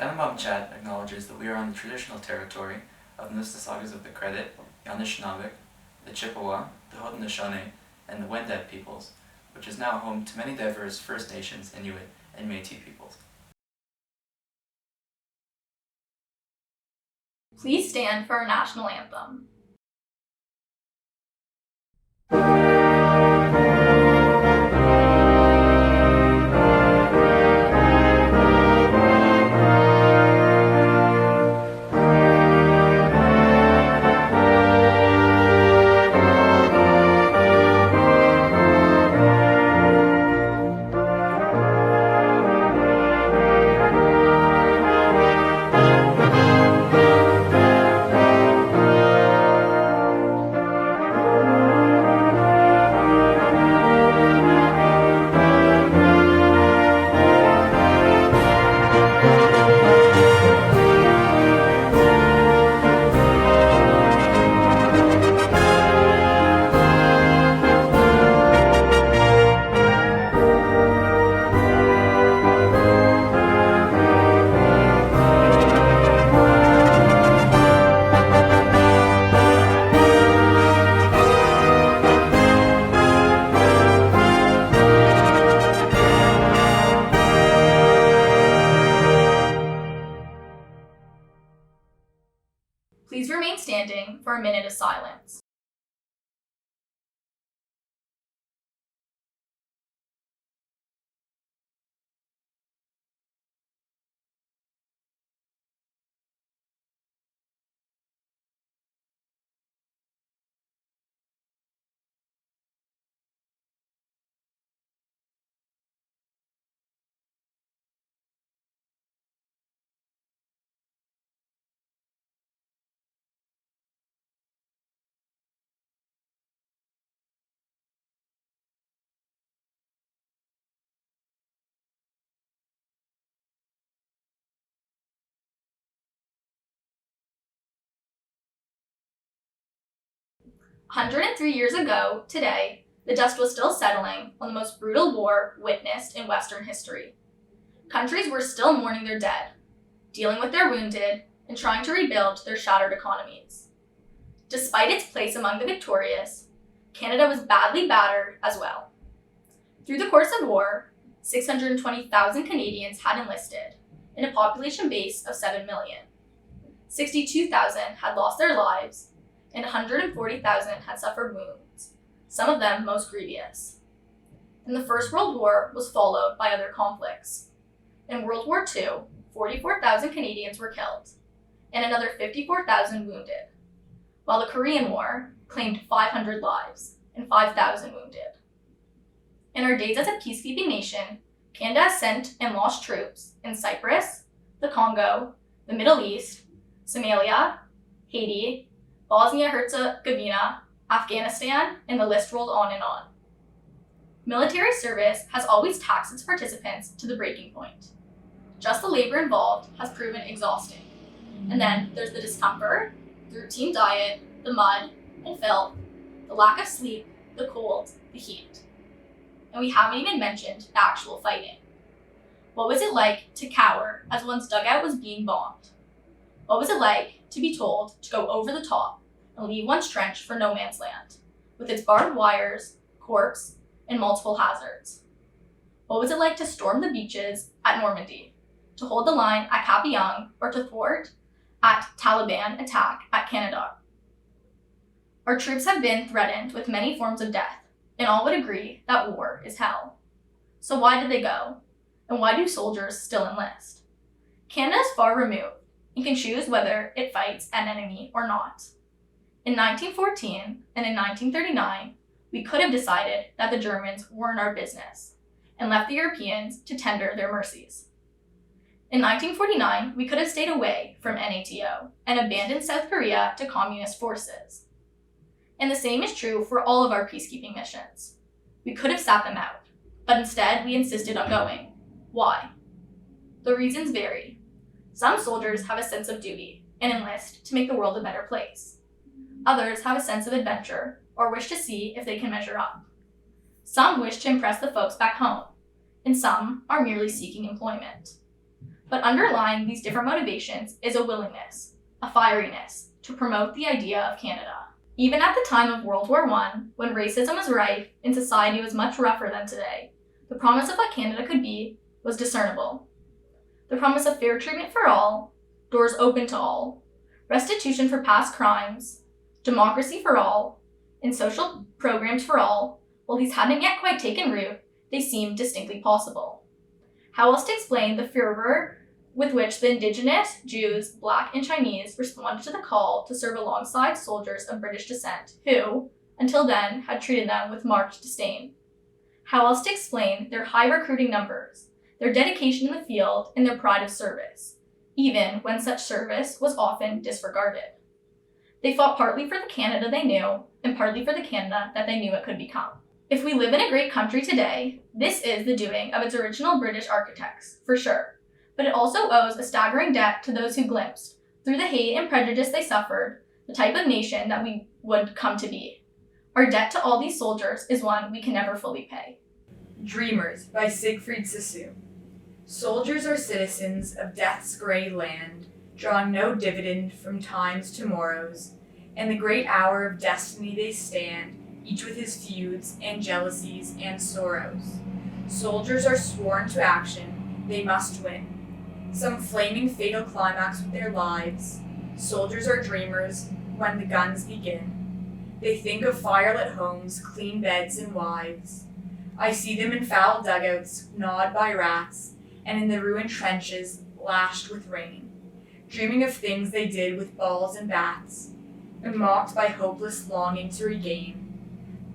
Tannenbaum Chat acknowledges that we are on the traditional territory of the Mississaugas of the Credit, the Anishinaabe, the Chippewa, the Haudenosaunee, and the Wendat peoples, which is now home to many diverse First Nations, Inuit, and Métis peoples. Please stand for our national anthem. Please remain standing for a minute of silence. "103 years ago, today, the dust was still settling on the most brutal war witnessed in Western history. Countries were still mourning their dead, dealing with their wounded, and trying to rebuild their shattered economies. Despite its place among the victorious, Canada was badly battered as well. Through the course of war, 620,000 Canadians had enlisted, in a population base of 7 million. 62,000 had lost their lives, and 140,000 had suffered wounds, some of them most grievous. And the First World War was followed by other conflicts. In World War II, 44,000 Canadians were killed, and another 54,000 wounded, while the Korean War claimed 500 lives and 5,000 wounded. In our days as a peacekeeping nation, Canada has sent and lost troops in Cyprus, the Congo, the Middle East, Somalia, Haiti, Bosnia-Herzegovina, Afghanistan, and the list rolled on and on. Military service has always taxed its participants to the breaking point. Just the labor involved has proven exhausting. And then there's the discomfort, the routine diet, the mud and filth, the lack of sleep, the cold, the heat. And we haven't even mentioned the actual fighting. What was it like to cower as one's dugout was being bombed? What was it like to be told to go over the top and leave one's trench for no man's land, with its barbed wires, corpse, and multiple hazards? What was it like to storm the beaches at Normandy, to hold the line at Capillang, or to thwart at Taliban attack at Canada? Our troops have been threatened with many forms of death, and all would agree that war is hell. So why did they go? And why do soldiers still enlist? Canada is far removed and can choose whether it fights an enemy or not. In 1914 and in 1939, we could have decided that the Germans weren't our business and left the Europeans to tender their mercies. In 1949, we could have stayed away from NATO and abandoned South Korea to communist forces. And the same is true for all of our peacekeeping missions. We could have sat them out, but instead we insisted on going. Why? The reasons vary. Some soldiers have a sense of duty and enlist to make the world a better place. Others have a sense of adventure or wish to see if they can measure up. Some wish to impress the folks back home, and some are merely seeking employment. But underlying these different motivations is a willingness, a fieriness, to promote the idea of Canada. Even at the time of World War I, when racism was rife and society was much rougher than today, the promise of what Canada could be was discernible. The promise of fair treatment for all, doors open to all, restitution for past crimes, democracy for all, and social programs for all, while these hadn't yet quite taken root, they seemed distinctly possible. How else to explain the fervor with which the Indigenous, Jews, Black, and Chinese responded to the call to serve alongside soldiers of British descent who, until then, had treated them with marked disdain? How else to explain their high recruiting numbers, their dedication in the field, and their pride of service, even when such service was often disregarded? They fought partly for the Canada they knew, and partly for the Canada that they knew it could become. If we live in a great country today, this is the doing of its original British architects, for sure. But it also owes a staggering debt to those who glimpsed, through the hate and prejudice they suffered, the type of nation that we would come to be. Our debt to all these soldiers is one we can never fully pay. Dreamers by Siegfried Sassoon. Soldiers are citizens of death's grey land, drawing no dividend from time's tomorrows. In the great hour of destiny they stand, each with his feuds and jealousies and sorrows. Soldiers are sworn to action, they must win. Some flaming fatal climax with their lives. Soldiers are dreamers when the guns begin. They think of firelit homes, clean beds, and wives. I see them in foul dugouts, gnawed by rats, and in the ruined trenches, lashed with rain, dreaming of things they did with balls and bats, and mocked by hopeless longing to regain.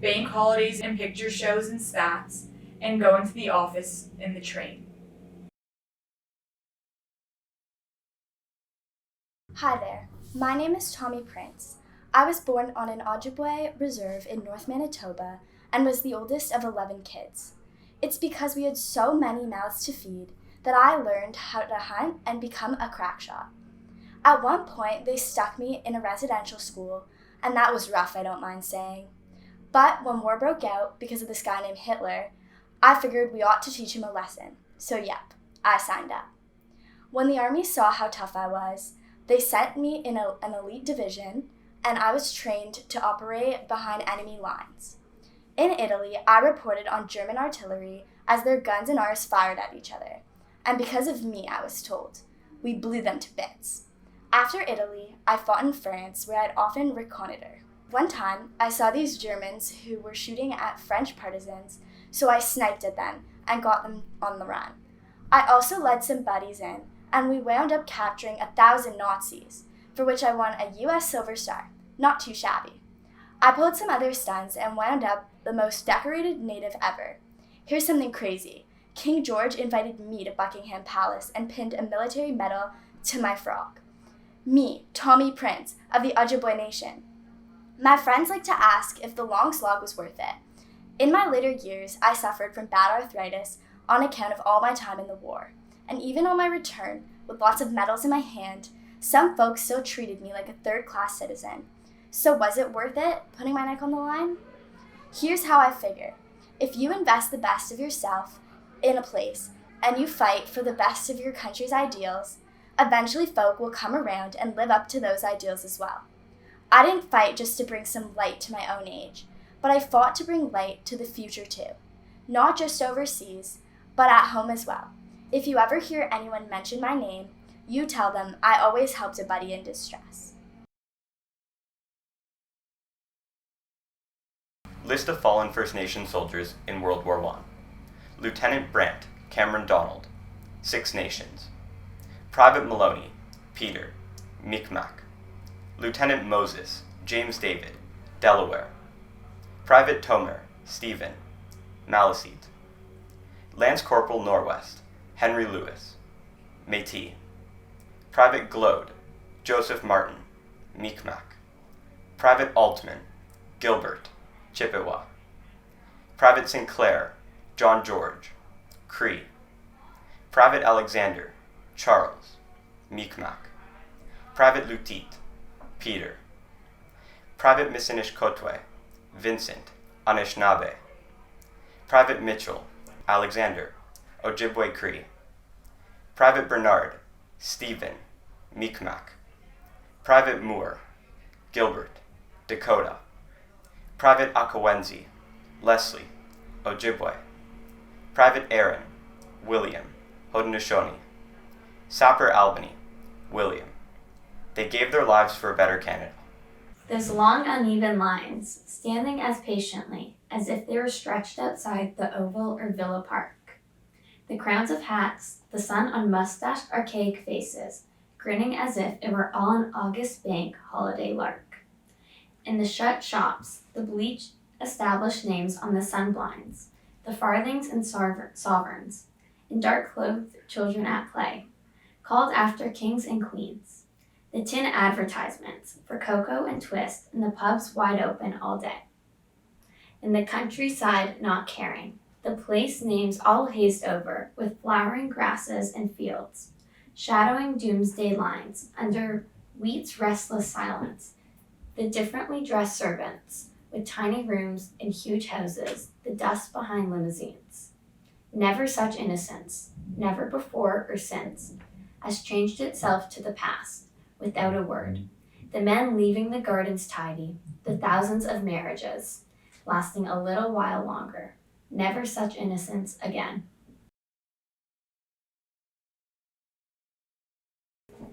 Bank holidays and picture shows and spats, and going to the office in the train. Hi there, my name is Tommy Prince. I was born on an Ojibwe reserve in North Manitoba and was the oldest of 11 kids. It's because we had so many mouths to feed that I learned how to hunt and become a crack shot. At one point, they stuck me in a residential school, and that was rough, I don't mind saying. But when war broke out because of this guy named Hitler, I figured we ought to teach him a lesson. So yep, I signed up. When the army saw how tough I was, they sent me in an elite division, and I was trained to operate behind enemy lines. In Italy, I reported on German artillery as their guns and ours fired at each other. And because of me, I was told, we blew them to bits. After Italy, I fought in France, where I'd often reconnoiter. One time, I saw these Germans who were shooting at French partisans, so I sniped at them and got them on the run. I also led some buddies in, and we wound up capturing 1,000 Nazis, for which I won a US Silver Star. Not too shabby. I pulled some other stunts and wound up the most decorated native ever. Here's something crazy. King George invited me to Buckingham Palace and pinned a military medal to my frock. Me, Tommy Prince, of the Ojibwe Nation. My friends like to ask if the long slog was worth it. In my later years, I suffered from bad arthritis on account of all my time in the war. And even on my return, with lots of medals in my hand, some folks still treated me like a third-class citizen. So was it worth it, putting my neck on the line? Here's how I figure. If you invest the best of yourself in a place, and you fight for the best of your country's ideals, eventually folk will come around and live up to those ideals as well. I didn't fight just to bring some light to my own age, but I fought to bring light to the future too. Not just overseas, but at home as well. If you ever hear anyone mention my name, you tell them I always helped a buddy in distress. List of fallen First Nation soldiers in World War I. Lieutenant Brant, Cameron Donald, 6 Nations. Private Maloney, Peter, Mi'kmaq. Lieutenant Moses, James David, Delaware. Private Tomer, Stephen, Maliseet. Lance Corporal Norwest, Henry Lewis, Métis. Private Glode, Joseph Martin, Mi'kmaq. Private Altman, Gilbert, Chippewa. Private Sinclair, John George, Cree. Private Alexander, Charles, Mi'kmaq. Private Lutit, Peter. Private Missinishkotwe, Vincent, Anishinaabe. Private Mitchell, Alexander, Ojibwe Cree. Private Bernard, Stephen, Micmac. Private Moore, Gilbert, Dakota. Private Akawenzi, Leslie, Ojibwe. Private Aaron, William, Haudenosaunee. Sapper Albany, William. They gave their lives for a better Canada. Those long, uneven lines, standing as patiently as if they were stretched outside the Oval or Villa Park. The crowns of hats, the sun on mustached archaic faces, grinning as if it were all an August bank holiday lark. In the shut shops, the bleached established names on the sunblinds, the farthings and sovereigns, and dark-clothed children at play, called after kings and queens. The tin advertisements for cocoa and twist in the pubs wide open all day. In the countryside not caring, the place names all hazed over with flowering grasses and fields, shadowing doomsday lines under wheat's restless silence, the differently dressed servants with tiny rooms in huge houses, the dust behind limousines. Never such innocence, never before or since, has changed itself to the past, without a word. The men leaving the gardens tidy, the thousands of marriages, lasting a little while longer. Never such innocence again.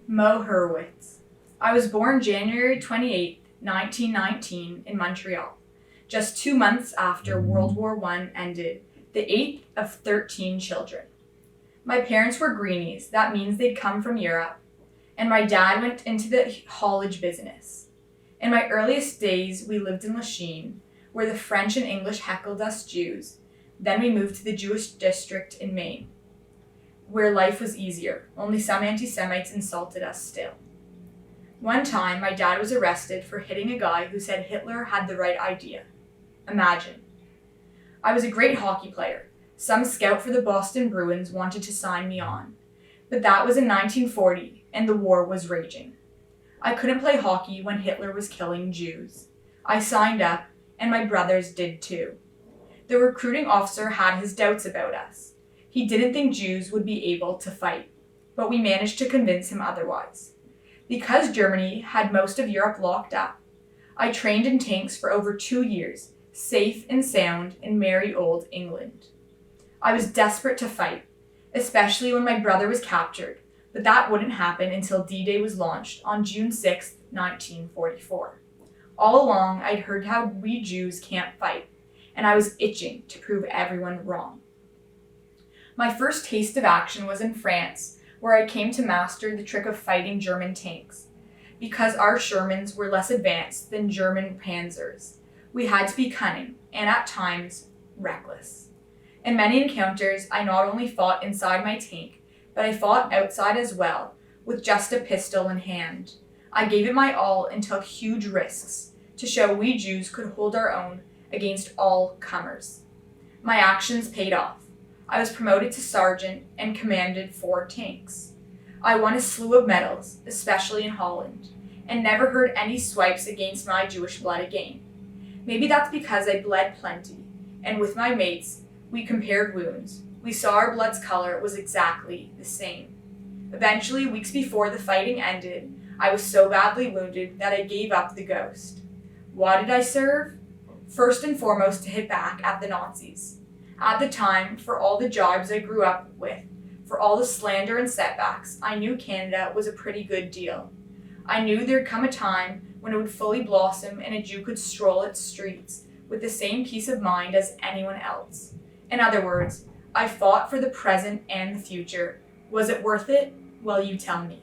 Mo Hurwitz. I was born January 28, 1919 in Montreal, just 2 months after World War I ended, the 8th of 13 children. My parents were greenies, that means they'd come from Europe, and my dad went into the haulage business. In my earliest days, we lived in Lachine, where the French and English heckled us Jews. Then we moved to the Jewish district in Maine, where life was easier, only some anti-Semites insulted us still. One time, my dad was arrested for hitting a guy who said Hitler had the right idea. Imagine. I was a great hockey player. Some scout for the Boston Bruins wanted to sign me on. But that was in 1940, and the war was raging. I couldn't play hockey when Hitler was killing Jews. I signed up, and my brothers did too. The recruiting officer had his doubts about us. He didn't think Jews would be able to fight, but we managed to convince him otherwise. Because Germany had most of Europe locked up, I trained in tanks for over 2 years, safe and sound in merry old England. I was desperate to fight, especially when my brother was captured, but that wouldn't happen until D-Day was launched on June 6, 1944. All along, I'd heard how we Jews can't fight, and I was itching to prove everyone wrong. My first taste of action was in France, where I came to master the trick of fighting German tanks. Because our Shermans were less advanced than German Panzers, we had to be cunning, and at times, reckless. In many encounters, I not only fought inside my tank, but I fought outside as well, with just a pistol in hand. I gave it my all and took huge risks to show we Jews could hold our own against all comers. My actions paid off. I was promoted to sergeant and commanded 4 tanks. I won a slew of medals, especially in Holland, and never heard any swipes against my Jewish blood again. Maybe that's because I bled plenty, and with my mates, we compared wounds. We saw our blood's color was exactly the same. Eventually, weeks before the fighting ended, I was so badly wounded that I gave up the ghost. Why did I serve? First and foremost, to hit back at the Nazis. At the time, for all the jibes I grew up with, for all the slander and setbacks, I knew Canada was a pretty good deal. I knew there'd come a time when it would fully blossom and a Jew could stroll its streets with the same peace of mind as anyone else. In other words, I fought for the present and the future. Was it worth it? Well, you tell me.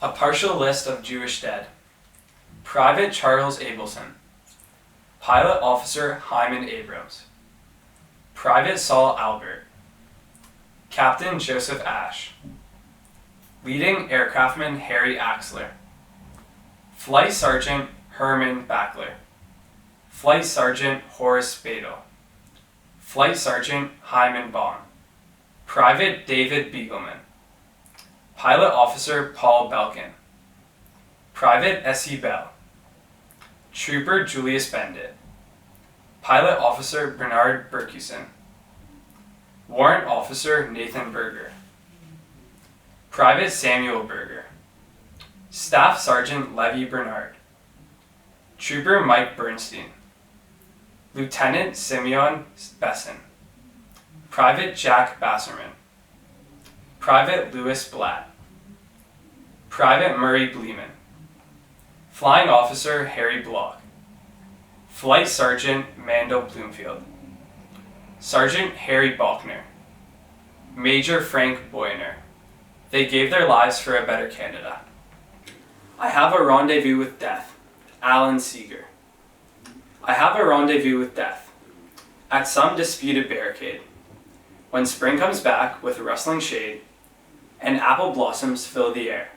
A partial list of Jewish dead. Private Charles Abelson. Pilot Officer Hyman Abrams. Private Saul Albert. Captain Joseph Ash. Leading Aircraftman Harry Axler. Flight Sergeant Herman Backler. Flight Sergeant Horace Badel. Flight Sergeant Hyman Bond. Private David Beagleman. Pilot Officer Paul Belkin. Private S.E. Bell. Trooper Julius Bendit. Pilot Officer Bernard Berkusen. Warrant Officer Nathan Berger, Private Samuel Berger, Staff Sergeant Levi Bernard, Trooper Mike Bernstein, Lieutenant Simeon Besson, Private Jack Basserman, Private Louis Blatt, Private Murray Bleeman, Flying Officer Harry Block, Flight Sergeant Mandel Bloomfield, Sergeant Harry Balkner, Major Frank Boyner. They gave their lives for a better Canada. I have a rendezvous with death. Alan Seeger. I have a rendezvous with death at some disputed barricade. When spring comes back with rustling shade and apple blossoms fill the air,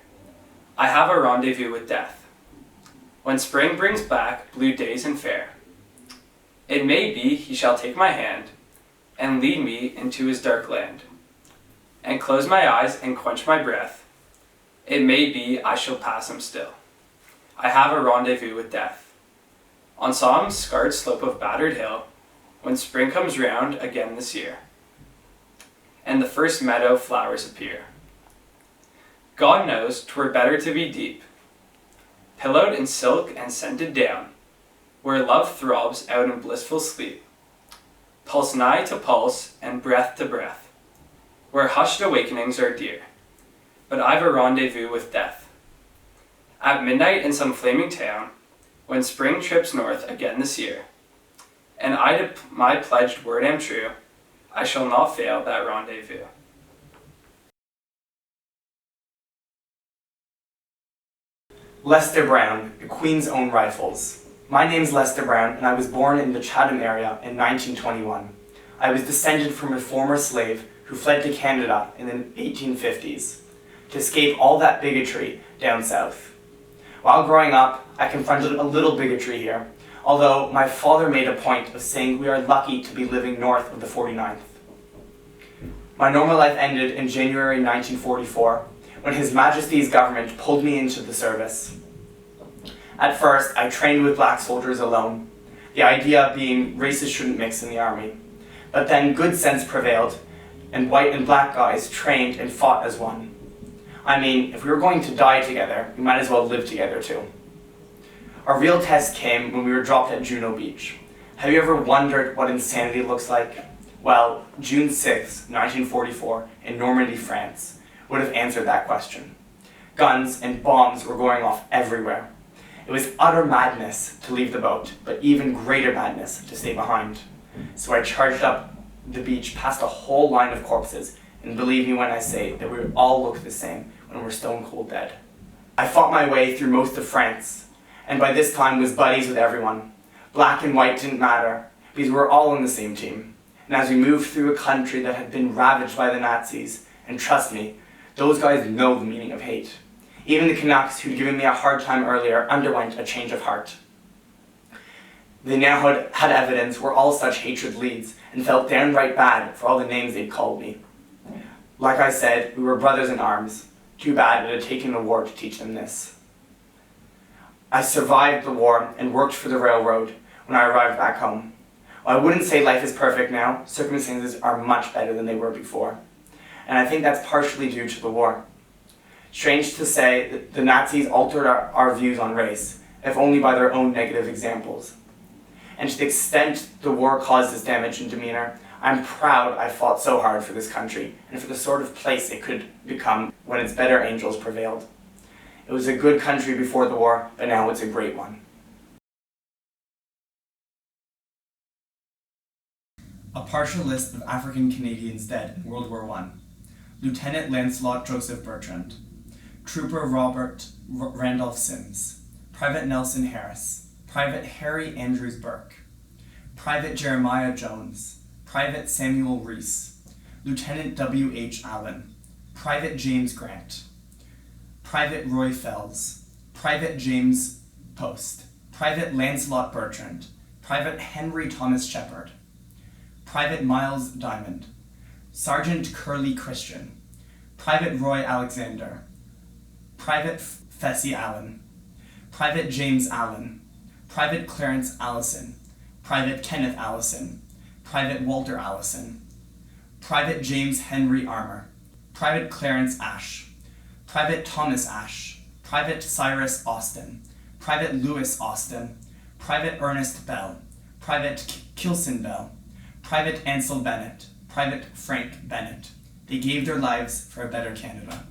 I have a rendezvous with death. When spring brings back blue days and fair, it may be he shall take my hand and lead me into his dark land, and close my eyes and quench my breath. It may be I shall pass him still. I have a rendezvous with death. On some scarred slope of battered hill, when spring comes round again this year, and the first meadow flowers appear. God knows 'twere better to be deep, pillowed in silk and scented down, where love throbs out in blissful sleep, pulse nigh to pulse and breath to breath, where hushed awakenings are dear. But I've a rendezvous with death. At midnight in some flaming town, when spring trips north again this year, and I to my pledged word am true, I shall not fail that rendezvous. Lester Brown, the Queen's Own Rifles. My name's Lester Brown, and I was born in the Chatham area in 1921. I was descended from a former slave who fled to Canada in the 1850s to escape all that bigotry down south. While growing up, I confronted a little bigotry here, although my father made a point of saying we are lucky to be living north of the 49th. My normal life ended in January 1944, when His Majesty's government pulled me into the service. At first, I trained with black soldiers alone, the idea being races shouldn't mix in the army. But then good sense prevailed, and white and black guys trained and fought as one. I mean, if we were going to die together, we might as well live together too. Our real test came when we were dropped at Juno Beach. Have you ever wondered what insanity looks like? Well, June 6, 1944, in Normandy, France, would have answered that question. Guns and bombs were going off everywhere. It was utter madness to leave the boat, but even greater madness to stay behind. So I charged up the beach past a whole line of corpses, and believe me when I say that we all look the same when we're stone cold dead. I fought my way through most of France, and by this time was buddies with everyone. Black and white didn't matter, because we were all on the same team. And as we moved through a country that had been ravaged by the Nazis, and trust me, those guys know the meaning of hate. Even the Canucks, who'd given me a hard time earlier, underwent a change of heart. They now had evidence where all such hatred leads, and felt downright bad for all the names they'd called me. Like I said, we were brothers in arms. Too bad it had taken the war to teach them this. I survived the war and worked for the railroad when I arrived back home. While I wouldn't say life is perfect now, circumstances are much better than they were before. And I think that's partially due to the war. Strange to say that the Nazis altered our views on race, if only by their own negative examples. And to the extent the war caused this damage in demeanor, I'm proud I fought so hard for this country and for the sort of place it could become when its better angels prevailed. It was a good country before the war, but now it's a great one. A partial list of African Canadians dead in World War I. Lieutenant Lancelot Joseph Bertrand, Trooper Robert Randolph Sims, Private Nelson Harris, Private Harry Andrews Burke, Private Jeremiah Jones, Private Samuel Reese, Lieutenant W.H. Allen, Private James Grant, Private Roy Fells, Private James Post, Private Lancelot Bertrand, Private Henry Thomas Shepard, Private Miles Diamond, Sergeant Curly Christian, Private Roy Alexander, Private Fessy Allen, Private James Allen, Private Clarence Allison, Private Kenneth Allison, Private Walter Allison, Private James Henry Armour, Private Clarence Ashe, Private Thomas Ashe, Private Cyrus Austin, Private Lewis Austin, Private Ernest Bell, Private Kilson Bell, Private Ansel Bennett, Private Frank Bennett. They gave their lives for a better Canada.